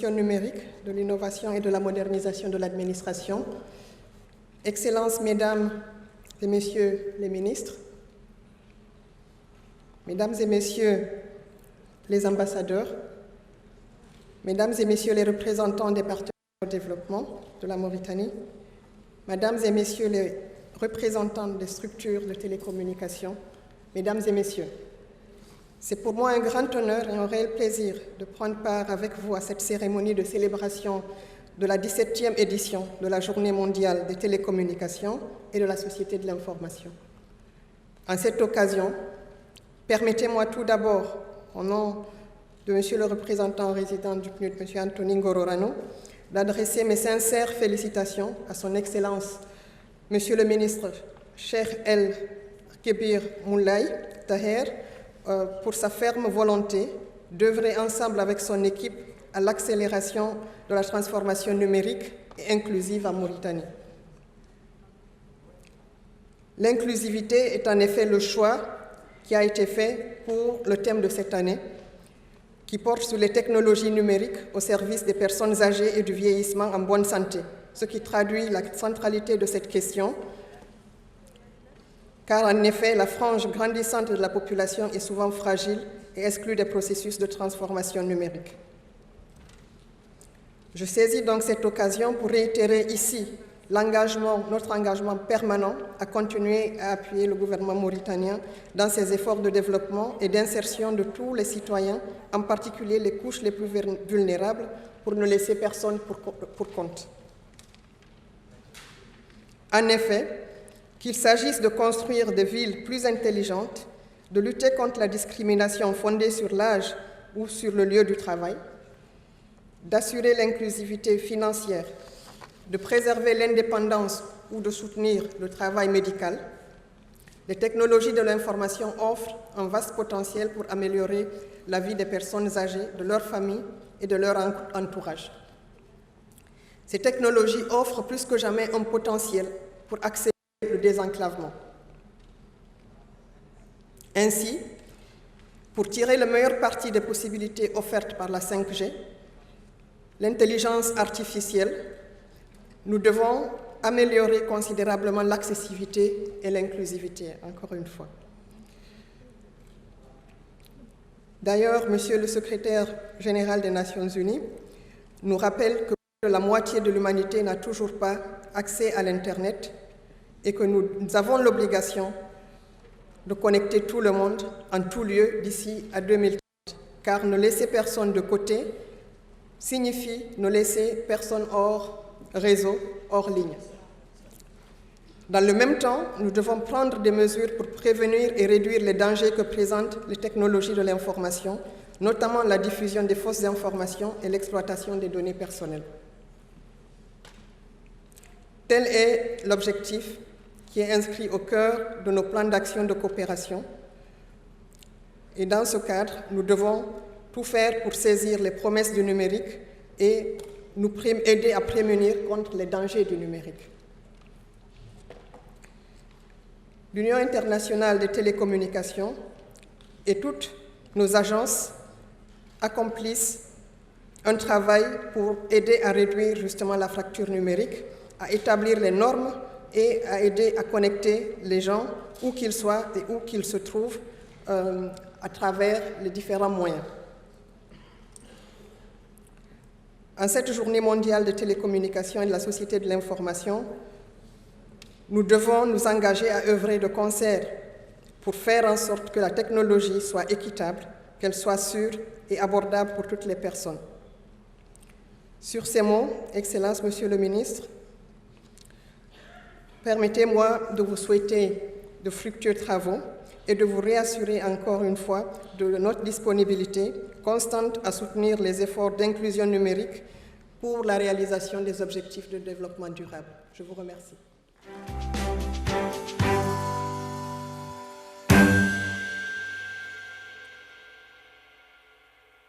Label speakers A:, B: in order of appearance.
A: transition numérique, de l'innovation et de la modernisation de l'administration, Excellences, Mesdames et Messieurs les ministres, Mesdames et Messieurs les ambassadeurs, Mesdames et Messieurs les représentants des partenaires au développement de la Mauritanie, Mesdames et Messieurs les représentants des structures de télécommunications, Mesdames et Messieurs, c'est pour moi un grand honneur et un réel plaisir de prendre part avec vous à cette cérémonie de célébration de la 17e édition de la Journée mondiale des télécommunications et de la société de l'information. En cette occasion, permettez-moi tout d'abord, au nom de Monsieur le représentant résident du PNUD, Monsieur Anthony Ngororano, d'adresser mes sincères félicitations à son Excellence, Monsieur le ministre Cheikh El Kébir Moulay Taher, pour sa ferme volonté d'œuvrer ensemble avec son équipe à l'accélération de la transformation numérique et inclusive en Mauritanie. L'inclusivité est en effet le choix qui a été fait pour le thème de cette année, qui porte sur les technologies numériques au service des personnes âgées et du vieillissement en bonne santé, ce qui traduit la centralité de cette question, car en effet, la frange grandissante de la population est souvent fragile et exclue des processus de transformation numérique. Je saisis donc cette occasion pour réitérer ici notre engagement permanent à continuer à appuyer le gouvernement mauritanien dans ses efforts de développement et d'insertion de tous les citoyens, en particulier les couches les plus vulnérables, pour ne laisser personne pour compte. En effet, qu'il s'agisse de construire des villes plus intelligentes, de lutter contre la discrimination fondée sur l'âge ou sur le lieu du travail, d'assurer l'inclusivité financière, de préserver l'indépendance ou de soutenir le travail médical, les technologies de l'information offrent un vaste potentiel pour améliorer la vie des personnes âgées, de leurs familles et de leur entourage. Ces technologies offrent plus que jamais un potentiel pour accélérer le désenclavement. Ainsi, pour tirer le meilleur parti des possibilités offertes par la 5G, l'intelligence artificielle, nous devons améliorer considérablement l'accessibilité et l'inclusivité, encore une fois. D'ailleurs, Monsieur le secrétaire général des Nations Unies nous rappelle que plus de la moitié de l'humanité n'a toujours pas accès à l'Internet et que nous avons l'obligation de connecter tout le monde en tout lieu d'ici à 2030, car ne laisser personne de côté signifie ne laisser personne hors réseau, hors ligne. Dans le même temps, nous devons prendre des mesures pour prévenir et réduire les dangers que présentent les technologies de l'information, notamment la diffusion des fausses informations et l'exploitation des données personnelles. Tel est l'objectif qui est inscrit au cœur de nos plans d'action de coopération. Et dans ce cadre, nous devons tout faire pour saisir les promesses du numérique et nous aider à prémunir contre les dangers du numérique. L'Union internationale des télécommunications et toutes nos agences accomplissent un travail pour aider à réduire justement la fracture numérique, à établir les normes et à aider à connecter les gens où qu'ils soient et où qu'ils se trouvent à travers les différents moyens. En cette journée mondiale de télécommunications et de la société de l'information, nous devons nous engager à œuvrer de concert pour faire en sorte que la technologie soit équitable, qu'elle soit sûre et abordable pour toutes les personnes. Sur ces mots, Excellences, Monsieur le ministre, permettez-moi de vous souhaiter de fructueux travaux et de vous réassurer encore une fois de notre disponibilité constante à soutenir les efforts d'inclusion numérique pour la réalisation des objectifs de développement durable. Je vous remercie.